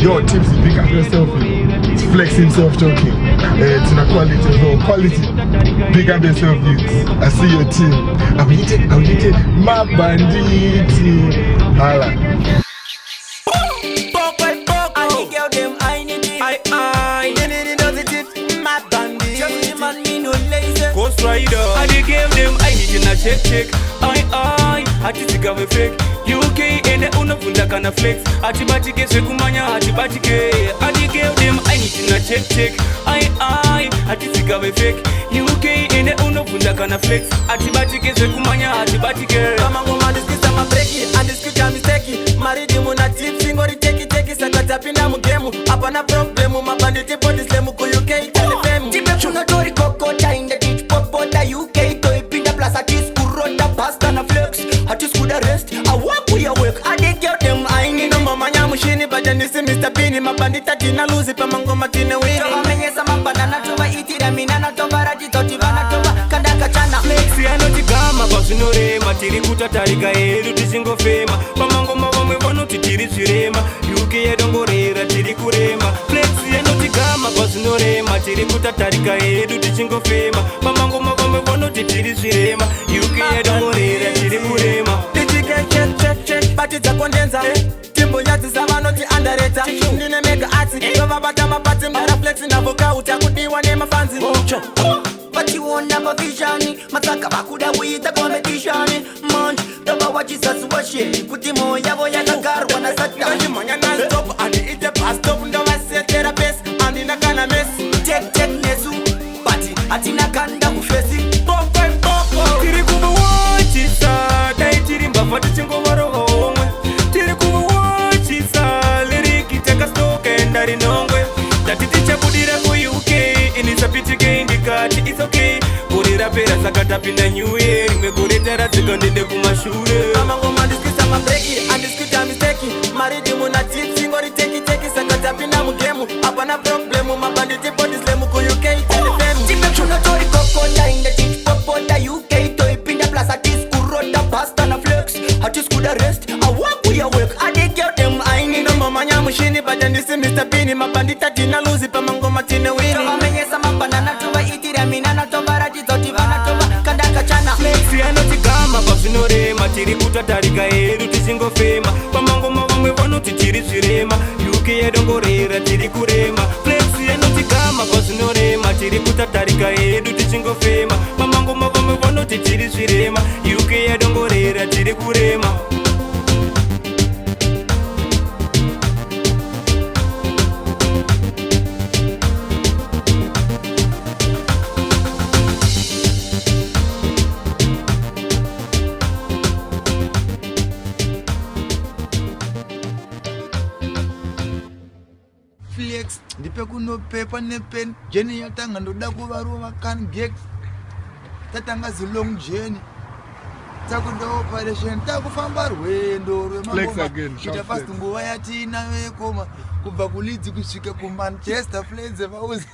Yo, Tipsy, pick up yourself. It's Flex himself talking. It's in a quality as well. Quality. Pick up yourself, youths. I see your team. Awite, my banditi. Hala. Ghost Rider, I dey give them I need in a check. I just got me fake. UK and the unafunda kana flex. Atibatike sekumanya atibatike. I dey give them I need in a check. I just got me fake. UK and the unafunda kana flex. Atibatike sekumanya atibatike. Kama ngoma diskisa mabreki, andiskuta mistake. Maridi muna tip singori teki sakata pinda mugemu. Hapana problemu mabanditi body slam ku UK telefemu. Tipe chunatori kokota in the ditch popota UK to ipinda plus atis kurota pasta na flex. Atis kuda rest, I walk with your work. I dey get them I need no mama nyamushini but then this Mr. Pini mabandita tina lose pa mangoma tina wini. Toba menyesa mabana toba itira mina na toba raji totivana toba kadaka chana. Flexi anotigama basunore matiri kutatarika edu tisingo fema. Pamangoma vamwe vano titiri zvirema. UK yedongorera tiri kurema. Flexi anotigama basunore matiri kutatarika edu tisingo fema. Pamangoma vamwe vano titiri zvirema. UK yedongorera tiri kurema. Check, but it's a condenser. Timbo yati savanoti underrated. Ndine mega arti. Tova bata mapati mara flexi na voka utakudiwa nema fanzi. But you won't have a vision. Masaka bakuda wita competition. Munch, tova wachisa suwashi. Kutimo yavo yakagaru wana sata. Kanji manya na stop and ite pass stop. Ndova se therapist and inakana mesi. Check nesu. Bati atina kanda kufesi. Tiri kubu wachisa. Tiri mbafa tichingovaro homwe. Tiri kubu wachisa. Liriki teka stoke ndari nongwe. Tati ticha kudira ku UK. Inisapitike indikati it's okay. Kurira pera sakata pinda New Year. Ngekure razika ndende kumashure. Kama ngoma diskisa mabreki, andiskuta mistake. Maridi muna tip singori teki sakata pinda mugemu. Hapana problemu mabanditi body slam ku UK telefemu. Tipe chunatori kokota in the ditch popota UK to ipinda plus atis kurota pasta na flex. Atis kuda rest, I walk with your work. I dey get them I need no mama nyamushini but then this Mr. Pini mabandita tina lose pa mangoma tina wini. Toba menyesa mabana toba itira mina na toba raji totivana toba kadaka chana. Flexi anotigama basunore matiri kutatarika edu tisingo fema. Pamangoma vamwe vano titiri zvirema. UK yedongorera tiri kurema. Flexi anotigama basunore matiri kutatarika edu tisingo fema. Pamangoma vamwe vano titiri zvirema. UK yedongorera tiri kurema. Flex, ndipe kuno paper ne pen. Jenny yatanga ndoda kuvarova can get. Tatanga zilong journey. Takuda operation, takufamba rwendo Flex again. Kita fast nguva yatina wekoma. Kubva kulidzi kusvika ku Manchester Flames vauzi.